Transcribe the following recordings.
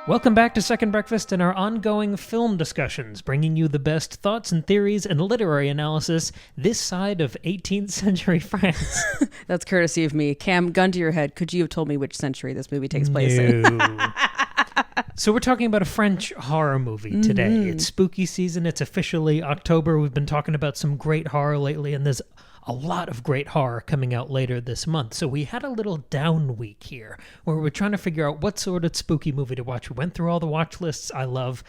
Welcome back to Second Breakfast and our ongoing film discussions, bringing you the best thoughts and theories and literary analysis this side of 18th century France. That's courtesy of me. Cam, gun to your head, could you have told me which century this movie takes place in? So we're talking about a French horror movie today. Mm-hmm. It's spooky season. It's officially October. We've been talking about some great horror lately, and there's a lot of great horror coming out later this month. So we had a little down week here where we're trying to figure out what sort of spooky movie to watch. We went through all the watch lists. I love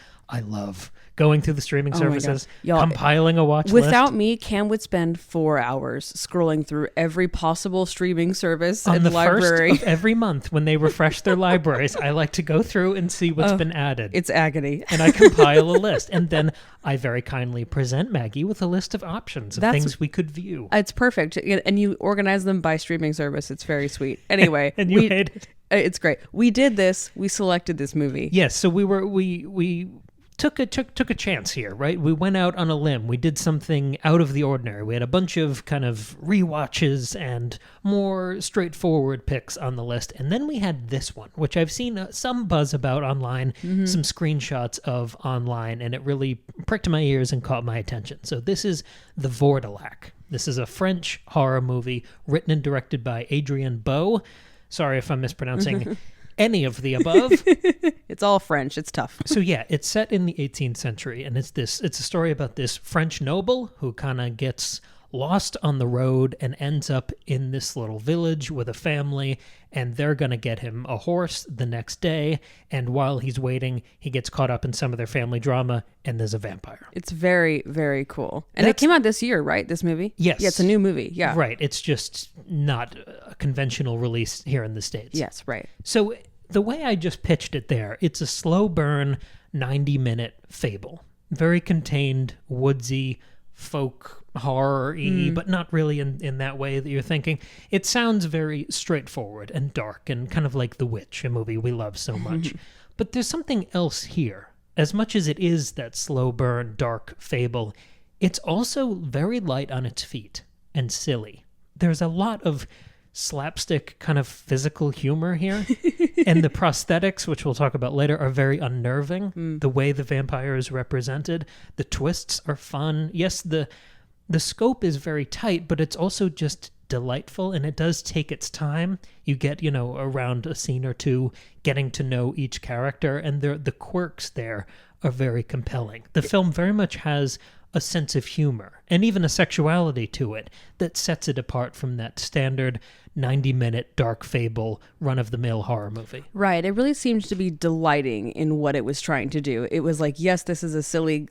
going through the streaming services, compiling a watch list. Without me, Cam would spend 4 hours scrolling through every possible streaming service on and the library. First of every month when they refresh their libraries. I like to go through and see what's been added. It's agony. And I compile a list. And then I very kindly present Maggie with a list of options of things we could view. It's perfect. And you organize them by streaming service. It's very sweet. Anyway. And you hate it. It's great. We did this. We selected this movie. Yes. So we took a chance here, right? We went out on a limb. We did something out of the ordinary. We had a bunch of kind of rewatches and more straightforward picks on the list. And then we had this one, which I've seen some buzz about online, some screenshots of online, and it really pricked my ears and caught my attention. So this is the Vourdalak. This is a French horror movie written and directed by Adrien Beau. Sorry if I'm mispronouncing any of the above. It's all French. It's tough. So yeah, it's set in the 18th century, and it's a story about this French noble who kind of gets lost on the road and ends up in this little village with a family, and they're going to get him a horse the next day, and while he's waiting, he gets caught up in some of their family drama, and there's a vampire. It's very, very cool. And it came out this year, right, this movie? Yes. Yeah, it's a new movie, yeah. Right, it's just not a conventional release here in the States. Yes, right. So the way I just pitched it there, it's a slow burn, 90-minute fable. Very contained, woodsy, folk horror-y, but not really in that way that you're thinking. It sounds very straightforward and dark and kind of like The Witch, a movie we love so much. But there's something else here. As much as it is that slow burn, dark fable, it's also very light on its feet and silly. There's a lot of slapstick kind of physical humor here. And the prosthetics, which we'll talk about later, are very unnerving. The way the vampire is represented. The twists are fun. Yes, the scope is very tight, but it's also just delightful, and it does take its time. You get, around a scene or two, getting to know each character, and the quirks there are very compelling. The film very much has a sense of humor and even a sexuality to it that sets it apart from that standard 90-minute dark fable run-of-the-mill horror movie. Right. It really seemed to be delighting in what it was trying to do. It was like, yes, this is a silly,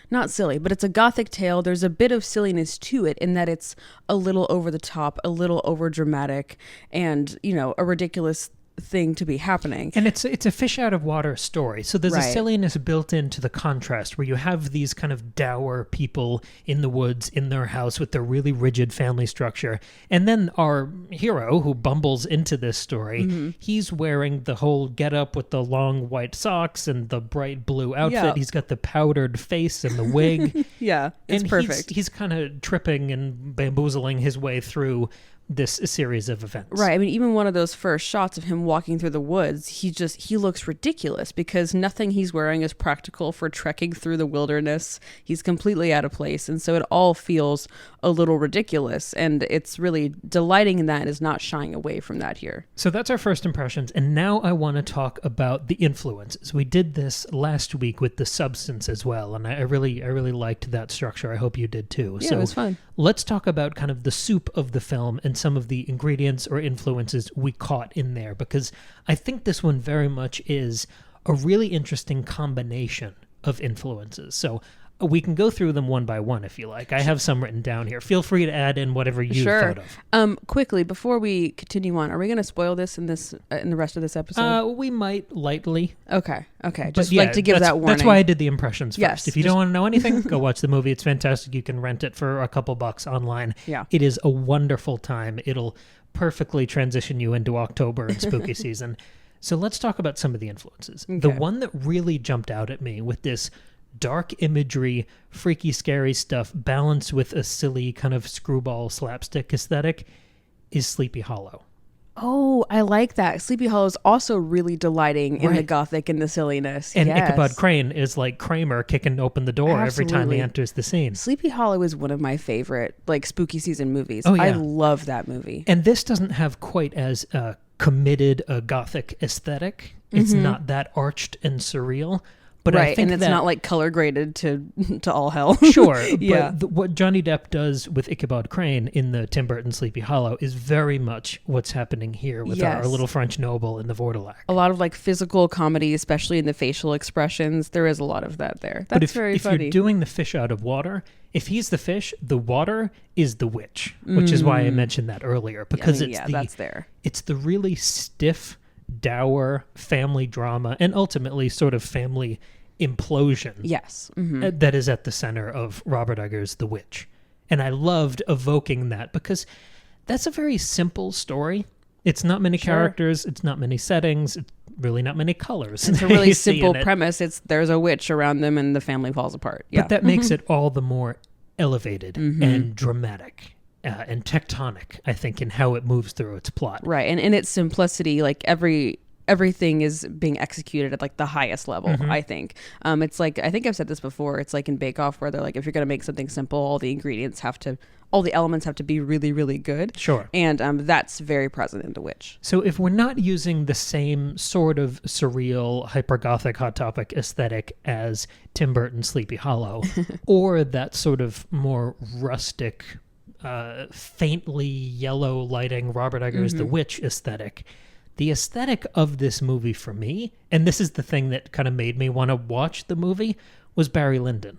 not silly, but it's a gothic tale. There's a bit of silliness to it in that it's a little over the top, a little over dramatic, and, a ridiculous thing to be happening. And it's a fish out of water story. So there's a silliness built into the contrast where you have these kind of dour people in the woods in their house with their really rigid family structure. And then our hero who bumbles into this story, he's wearing the whole getup with the long white socks and the bright blue outfit. Yeah. He's got the powdered face and the wig. Yeah, it's perfect. He's kind of tripping and bamboozling his way through this series of events. Right. I mean, even one of those first shots of him walking through the woods, he looks ridiculous because nothing he's wearing is practical for trekking through the wilderness. He's completely out of place. And so it all feels a little ridiculous. And it's really delighting in that and is not shying away from that here. So that's our first impressions. And now I want to talk about the influences. We did this last week with the substance as well. And I really liked that structure. I hope you did too. Yeah, it was fun. Let's talk about kind of the soup of the film and some of the ingredients or influences we caught in there, because I think this one very much is a really interesting combination of influences. So we can go through them one by one if you like. I have some written down here. Feel free to add in whatever you thought of. Quickly, before we continue on, are we going to spoil this in the rest of this episode? We might lightly. Okay. Just like to give that warning. That's why I did the impressions first. Yes, if you don't want to know anything, go watch the movie. It's fantastic. You can rent it for a couple bucks online. Yeah. It is a wonderful time. It'll perfectly transition you into October and spooky season. So let's talk about some of the influences. Okay. The one that really jumped out at me with this dark imagery, freaky, scary stuff, balanced with a silly kind of screwball slapstick aesthetic, is Sleepy Hollow. Oh, I like that. Sleepy Hollow is also really delighting in the Right. gothic and the silliness. And Yes. Ichabod Crane is like Kramer kicking open the door every time Absolutely. he enters the scene. Sleepy Hollow is one of my favorite like spooky season movies. Oh, yeah. I love that movie. And this doesn't have quite as committed a gothic aesthetic. It's not that arched and surreal. But I right, think and it's that, not like color graded to all hell. Sure, Yeah. but what Johnny Depp does with Ichabod Crane in the Tim Burton Sleepy Hollow is very much what's happening here with our Yes. little French noble in the Vourdalak. A lot of like physical comedy, especially in the facial expressions. There is a lot of that there. That's But if very funny. you're doing the fish out of water, if he's the fish, the water is the witch, which is why I mentioned that earlier, because that's there. it's the really stiff, dour family drama and ultimately sort of family implosion Yes. that is at the center of Robert Eggers' The Witch. And I loved evoking that because that's a very simple story. It's not many characters, it's not many settings, it's really not many colors. It's a really you see simple in it. premise. It's there's a witch around them and the family falls apart. Yeah. But that makes it all the more elevated and dramatic and tectonic, I think, in how it moves through its plot. Right. And in its simplicity, like everything is being executed at like the highest level, I think. It's like, I think I've said this before, it's like in Bake Off where they're like, if you're going to make something simple, all the elements have to be really, really good. Sure. And that's very present in The Witch. So if we're not using the same sort of surreal, hyper-gothic, hot topic aesthetic as Tim Burton's Sleepy Hollow, or that sort of more rustic, faintly yellow lighting Robert Eggers' The Witch aesthetic, the aesthetic of this movie for me, and this is the thing that kind of made me want to watch the movie, was Barry Lyndon.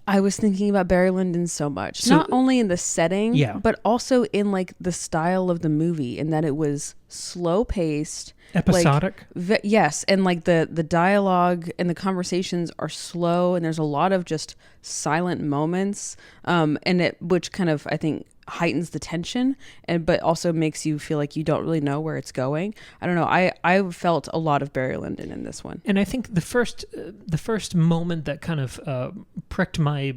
I was thinking about Barry Lyndon so much. So- Not only in the setting, Yeah. but also in like the style of the movie, in that it was slow paced, Episodic? yes, and like the dialogue and the conversations are slow, and there's a lot of just silent moments, and it which kind of I think heightens the tension, but also makes you feel like you don't really know where it's going. I don't know. I felt a lot of Barry Lyndon in this one. And I think the first moment that kind of pricked my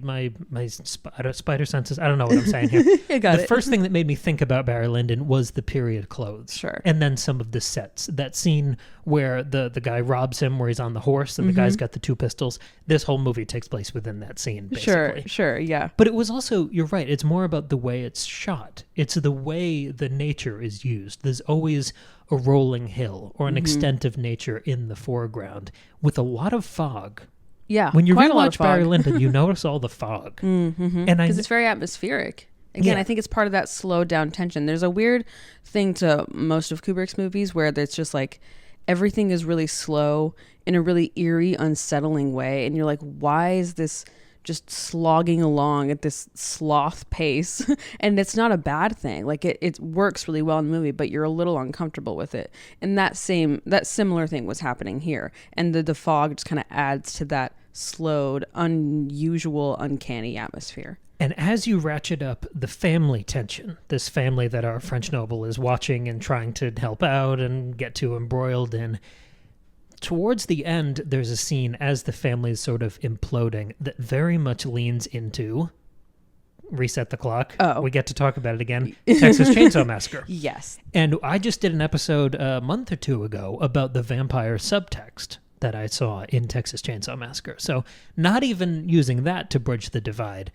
spider senses. I don't know what I'm saying here. You got the it. first thing that made me think about Barry Lyndon was the period clothes. Sure. And then some of the sets. That scene where the guy robs him, where he's on the horse, and the guy's got the two pistols. This whole movie takes place within that scene, basically. Sure, yeah. But it was also, you're right, it's more about the way it's shot. It's the way the nature is used. There's always a rolling hill or an extent of nature in the foreground with a lot of fog. Yeah. When you quite a lot of rewatch Barry fog. Lyndon, you notice all the fog. And I, Because it's very atmospheric. Again, Yeah. I think it's part of that slowed down tension. There's a weird thing to most of Kubrick's movies where it's just like everything is really slow in a really eerie, unsettling way. And you're like, why is this just slogging along at this sloth pace? And it's not a bad thing. Like it works really well in the movie, but you're a little uncomfortable with it. And that similar thing was happening here. And the fog just kind of adds to that slowed, unusual, uncanny atmosphere. And as you ratchet up the family tension, this family that our French noble is watching and trying to help out and get too embroiled in, towards the end, there's a scene as the family is sort of imploding that very much leans into reset the clock. Oh. We get to talk about it again. Texas Chainsaw Massacre. Yes. And I just did an episode a month or two ago about the vampire subtext that I saw in Texas Chainsaw Massacre. So not even using that to bridge the divide.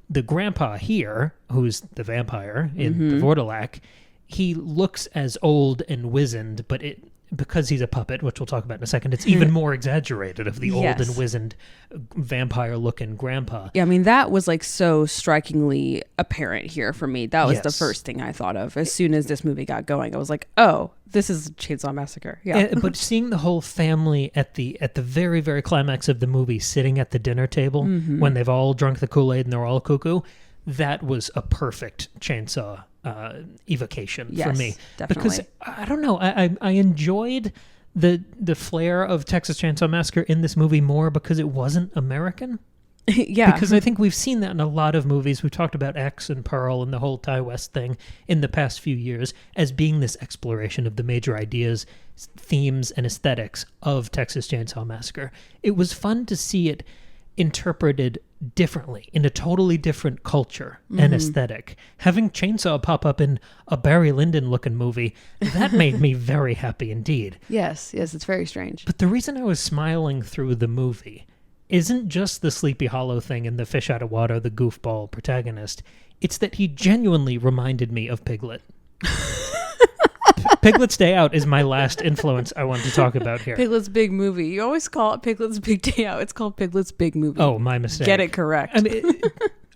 The grandpa here, who's the vampire in the Vourdalak, he looks as old and wizened, but because he's a puppet, which we'll talk about in a second, it's even more exaggerated of the old Yes. and wizened vampire-looking grandpa. Yeah, I mean, that was like so strikingly apparent here for me. That was the Yes. first thing I thought of as soon as this movie got going. I was like, oh, this is Chainsaw Massacre. Yeah. But seeing the whole family at the very, very climax of the movie sitting at the dinner table when they've all drunk the Kool-Aid and they're all cuckoo, that was a perfect Chainsaw evocation for Yes, me. definitely. Because, I don't know, I enjoyed the flair of Texas Chainsaw Massacre in this movie more because it wasn't American. Yeah. Because I think we've seen that in a lot of movies. We've talked about X and Pearl and the whole Ty West thing in the past few years as being this exploration of the major ideas, themes, and aesthetics of Texas Chainsaw Massacre. It was fun to see it interpreted differently in a totally different culture and aesthetic. Having Chainsaw pop up in a Barry Lyndon looking movie, that made me very happy indeed. Yes, it's very strange. But the reason I was smiling through the movie isn't just the Sleepy Hollow thing and the fish out of water, the goofball protagonist. It's that he genuinely reminded me of Piglet. Piglet's Day Out is my last influence I want to talk about here. Piglet's Big Movie. You always call it Piglet's Big Day Out. It's called Piglet's Big Movie. Oh, my mistake. Get it correct. I mean,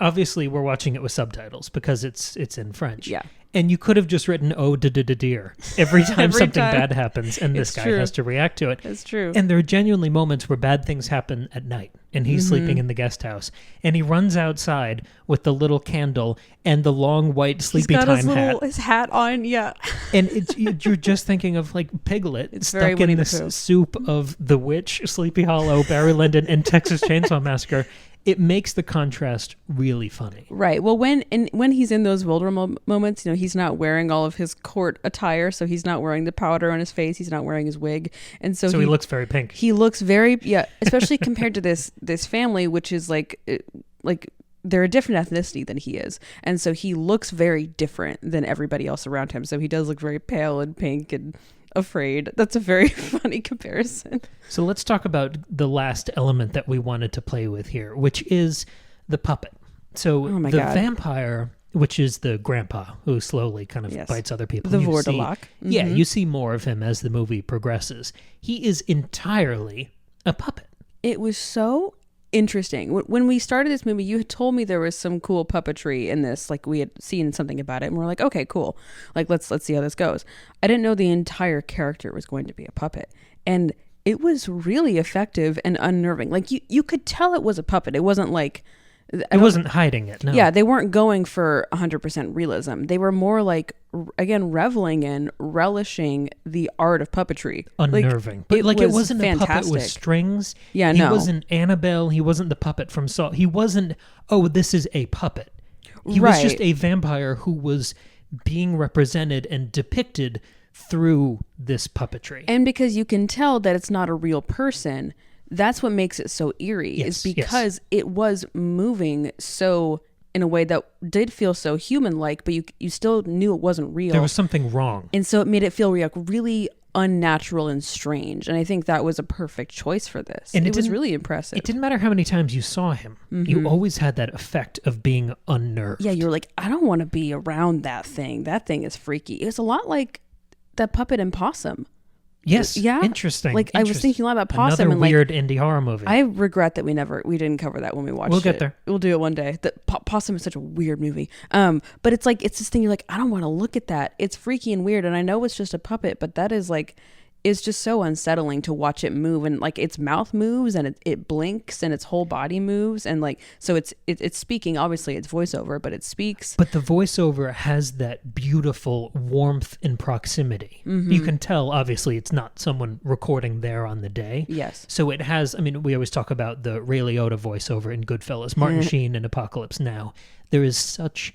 obviously, we're watching it with subtitles because it's in French. Yeah. And you could have just written, oh, dear, every time something bad happens, and this guy has to react to it. That's true. And there are genuinely moments where bad things happen at night, and he's sleeping in the guest house, and he runs outside with the little candle and the long white sleepy time hat. His hat on, yeah. And you're just thinking of like Piglet stuck in this soup of The Witch, Sleepy Hollow, Barry Lyndon, and Texas Chainsaw Massacre. It makes the contrast really funny. Right. Well, when he's in those wilder moments, he's not wearing all of his court attire, so he's not wearing the powder on his face, he's not wearing his wig, and so he looks very pink. He looks very, especially compared to this family, which is like they're a different ethnicity than he is, and so he looks very different than everybody else around him. So he does look very pale and pink and afraid. That's a very funny comparison. So let's talk about the last element that we wanted to play with here, which is the puppet. So vampire, which is the grandpa who slowly kind of bites other people. The Vourdalak. Yeah, you see more of him as the movie progresses. He is entirely a puppet. It was so interesting. When we started this movie, you had told me there was some cool puppetry in this. Like, we had seen something about it, and we're like, okay, cool. Like, let's see how this goes. I didn't know the entire character was going to be a puppet, and it was really effective and unnerving. Like, you could tell it was a puppet. It wasn't like it wasn't hiding it. No. Yeah, they weren't going for 100% realism. They were more like, again, reveling in, relishing the art of puppetry. Unnerving. But it wasn't fantastic. A puppet with strings. Yeah, He wasn't Annabelle. He wasn't the puppet from Saw. He wasn't, oh, this is a puppet. He was just a vampire who was being represented and depicted through this puppetry. And because you can tell that it's not a real person, that's what makes it so eerie, is because it was moving so in a way that did feel so human-like, but you still knew it wasn't real. There was something wrong. And so it made it feel like really unnatural and strange. And I think that was a perfect choice for this. And it was really impressive. It didn't matter how many times you saw him. You always had that effect of being unnerved. Yeah, you were like, I don't want to be around that thing. That thing is freaky. It was a lot like that puppet in Possum. Yes. Yeah. Interesting. Like, I was thinking a lot about Possum. Another weird indie horror movie. I regret that we didn't cover that when we watched it. We'll get there. We'll do it one day. Possum is such a weird movie. But it's like, it's this thing you're like, I don't want to look at that. It's freaky and weird. And I know it's just a puppet, but that is like, it's just so unsettling to watch it move, and like its mouth moves and it blinks and its whole body moves, and like, so it's speaking. Obviously it's voiceover, but it speaks. But the voiceover has that beautiful warmth and proximity. You can tell obviously it's not someone recording there on the day. Yes. So it has, I mean, we always talk about the Ray Liotta voiceover in Goodfellas, Martin Sheen in Apocalypse Now. There is such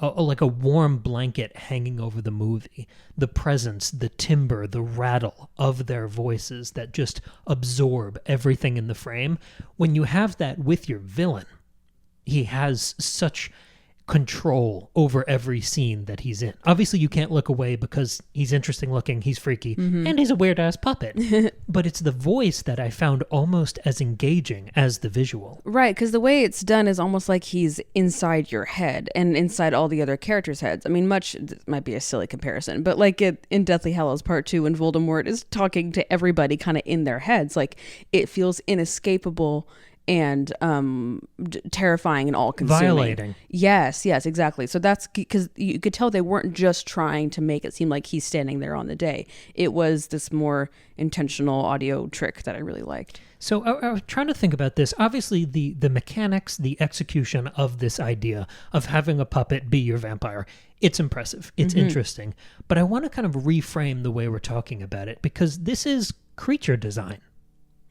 like a warm blanket hanging over the movie. The presence, the timbre, the rattle of their voices that just absorb everything in the frame. When you have that with your villain, he has such control over every scene that he's in. Obviously, you can't look away because he's interesting looking, he's freaky, and he's a weird-ass puppet. But it's the voice that I found almost as engaging as the visual. Right, because the way it's done is almost like he's inside your head and inside all the other characters' heads. I mean, this might be a silly comparison, but like in Deathly Hallows Part 2, when Voldemort is talking to everybody kind of in their heads, like, it feels inescapable and terrifying and all-consuming. Violating. Yes, exactly. So that's because you could tell they weren't just trying to make it seem like he's standing there on the day. It was this more intentional audio trick that I really liked. So I was trying to think about this. Obviously, the mechanics, the execution of this idea of having a puppet be your vampire, it's impressive. It's interesting. But I want to kind of reframe the way we're talking about it, because this is creature design.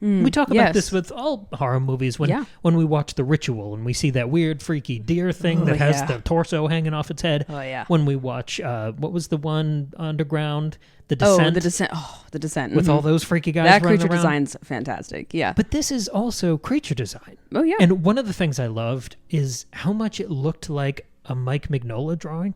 We talk about yes. this with all horror movies Yeah. when we watch The Ritual and we see that weird, freaky deer thing that has yeah. the torso hanging off its head. Oh, yeah. When we watch, what was the one underground? The Oh, Descent. The Descent. Oh, The Descent. With all those freaky guys that running creature around. design's fantastic. Yeah. But this is also creature design. Oh, yeah. And one of the things I loved is how much it looked like a Mike Mignola drawing.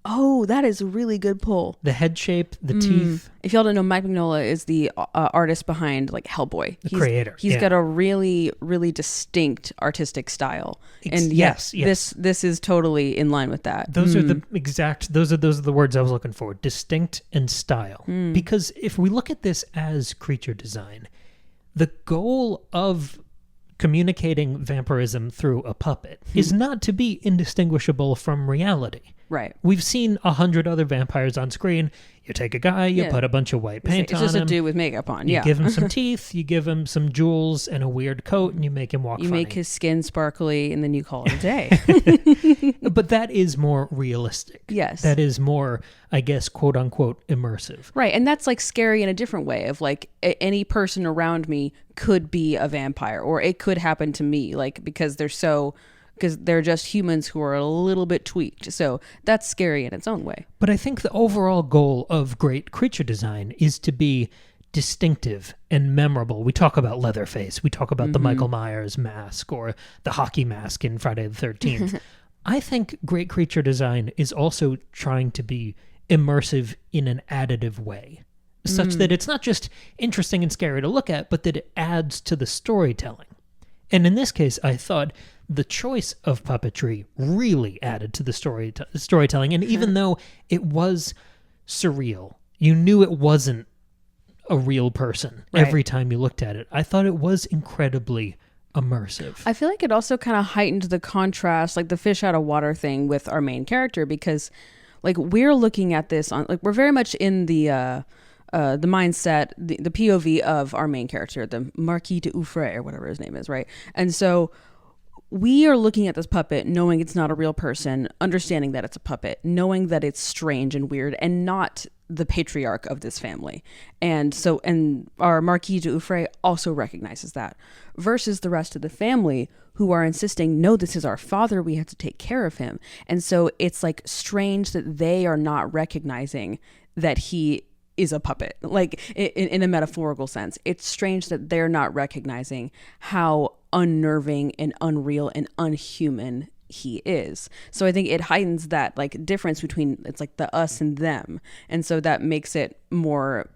Oh, that is a really good pull. The head shape, the teeth. If y'all don't know, Mike Mignola is the artist behind like Hellboy. The creator. He's got a really, really distinct artistic style. And yes. this is totally in line with that. Those are the exact, those are the words I was looking for. Distinct and style. Because if we look at this as creature design, the goal of communicating vampirism through a puppet is not to be indistinguishable from reality. Right. We've seen 100 other vampires on screen. You take a guy, you put a bunch of white paint on him. It's just a dude with makeup on. You give him some teeth, you give him some jewels and a weird coat, and you make him walk funny. You make his skin sparkly, and then you call it a day. But that is more realistic. Yes. That is more, I guess, quote unquote, immersive. Right. And that's like scary in a different way of like any person around me could be a vampire, or it could happen to me, like because they're just humans who are a little bit tweaked. So that's scary in its own way. But I think the overall goal of great creature design is to be distinctive and memorable. We talk about Leatherface. We talk about the Michael Myers mask or the hockey mask in Friday the 13th. I think great creature design is also trying to be immersive in an additive way, such that it's not just interesting and scary to look at, but that it adds to the storytelling. And in this case, I thought the choice of puppetry really added to the storytelling. And even though it was surreal, you knew it wasn't a real person every time you looked at it. I thought it was incredibly immersive. I feel like it also kind of heightened the contrast, like the fish out of water thing with our main character, because like we're looking at this on, like we're very much in the mindset, the POV of our main character, the Marquis de Uffray or whatever his name is, right? And so we are looking at this puppet knowing it's not a real person, understanding that it's a puppet, knowing that it's strange and weird and not the patriarch of this family. And our Marquis de Uffray also recognizes that, versus the rest of the family who are insisting, no, this is our father, we have to take care of him. And so it's like strange that they are not recognizing that he is a puppet, like in a metaphorical sense. It's strange that they're not recognizing how unnerving and unreal and unhuman he is. So I think it heightens that like difference between, it's like the us and them. And so that makes it more,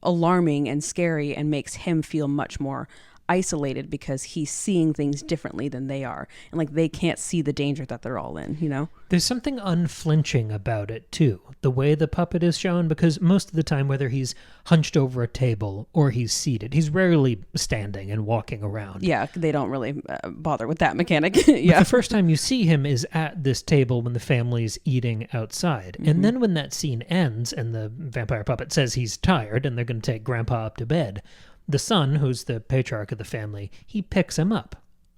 alarming and scary, and makes him feel much more isolated because he's seeing things differently than they are, and like they can't see the danger that they're all in. There's something unflinching about it too, the way the puppet is shown, because most of the time, whether he's hunched over a table or he's seated, he's rarely standing and walking around. Yeah, they don't really bother with that mechanic. But the first time you see him is at this table when the family's eating outside. And then when that scene ends and the vampire puppet says he's tired and they're going to take Grandpa up to bed, the son, who's the patriarch of the family, he picks him up.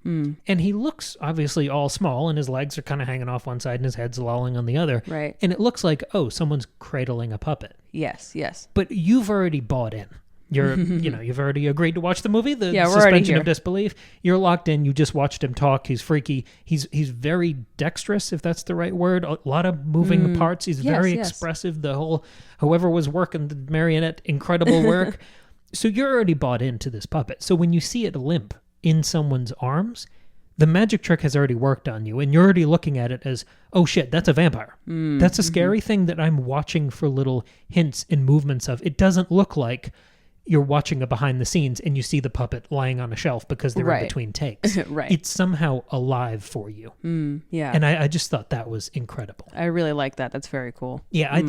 And he looks obviously all small, and his legs are kind of hanging off one side and his head's lolling on the other. Right. And it looks like, oh, someone's cradling a puppet. Yes. But you've already bought in. You're, you've already agreed to watch the movie, the we're suspension of disbelief. You're locked in. You just watched him talk. He's freaky. He's very dexterous, if that's the right word. A lot of moving parts. He's very expressive. The whole, whoever was working the marionette, incredible work. So you're already bought into this puppet. So when you see it limp in someone's arms, the magic trick has already worked on you, and you're already looking at it as, oh shit, that's a vampire. That's a scary thing that I'm watching for little hints and movements of. It doesn't look like you're watching a behind the scenes and you see the puppet lying on a shelf because they're in between takes. Right. It's somehow alive for you. Yeah. And I just thought that was incredible. I really like that. That's very cool. Yeah,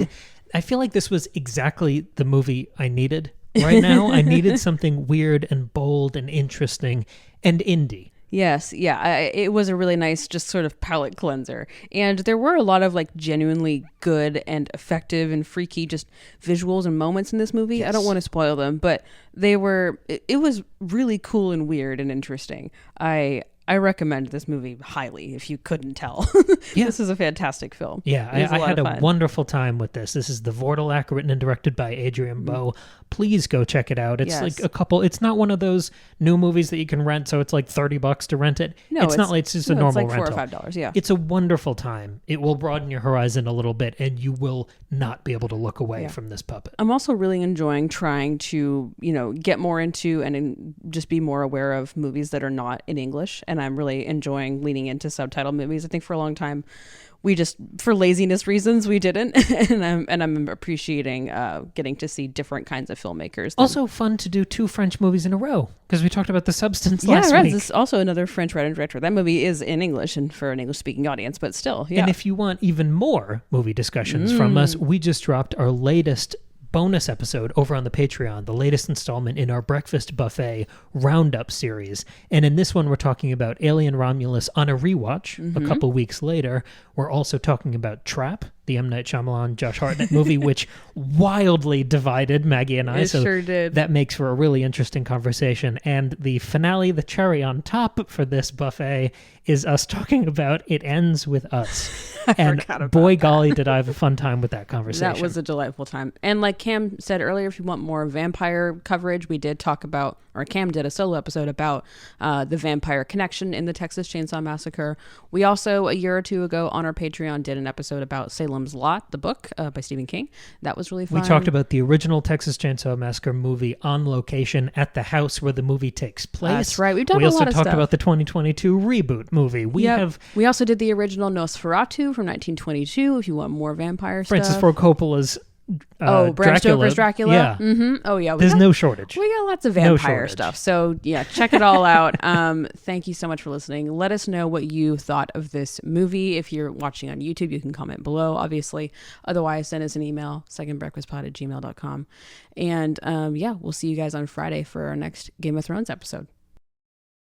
I feel like this was exactly the movie I needed right now. I needed something weird and bold and interesting and indie. Yes, yeah, it was a really nice, just sort of palate cleanser. And there were a lot of like genuinely good and effective and freaky just visuals and moments in this movie. Yes. I don't want to spoil them, but it was really cool and weird and interesting. I I recommend this movie highly if you couldn't tell. Yeah. This is a fantastic film. Yeah, I had a wonderful time with this. This is the Vourdalak, written and directed by Adrian Bowe. Please go check it out. It's like it's not one of those new movies that you can rent, so it's like $30 to rent it. No, it's not like it's just a normal rental. It's like $4 or $5, yeah. It's a wonderful time. It will broaden your horizon a little bit, and you will not be able to look away from this puppet. I'm also really enjoying trying to, get more into and just be more aware of movies that are not in English, and I'm really enjoying leaning into subtitle movies. I think for a long time, we just, for laziness reasons, we didn't, and I'm appreciating getting to see different kinds of filmmakers. Also fun to do 2 French movies in a row, because we talked about The Substance last week. This is also another French writer and director. That movie is in English and for an English-speaking audience, but still, yeah. And if you want even more movie discussions from us, we just dropped our latest bonus episode over on the Patreon, the latest installment in our Breakfast Buffet Roundup series. And in this one, we're talking about Alien Romulus on a rewatch a couple weeks later. We're also talking about Trap, the M. Night Shyamalan, Josh Hartnett movie, which wildly divided Maggie and I. It sure did. That makes for a really interesting conversation. And the finale, the cherry on top for this buffet, is us talking about It Ends With Us. And boy, golly, did I have a fun time with that conversation. That was a delightful time. And like Cam said earlier, if you want more vampire coverage, we did talk about, or Cam did a solo episode about the vampire connection in the Texas Chainsaw Massacre. We also, a year or two ago on our Patreon, did an episode about Salem's Lot, the book by Stephen King. That was really fun. We talked about the original Texas Chainsaw Massacre movie on location at the house where the movie takes place. That's right. We've done a lot of stuff. We also talked about the 2022 reboot movie. We also did the original Nosferatu from 1922, if you want more vampire Francis stuff. Ford Coppola's Bram Stoker's Dracula. Yeah. Mm-hmm. Oh, yeah. There's no shortage. We got lots of vampire stuff. So, yeah, check it all out. Thank you so much for listening. Let us know what you thought of this movie. If you're watching on YouTube, you can comment below, obviously. Otherwise, send us an email, secondbreakfastpod@gmail.com. And, we'll see you guys on Friday for our next Game of Thrones episode.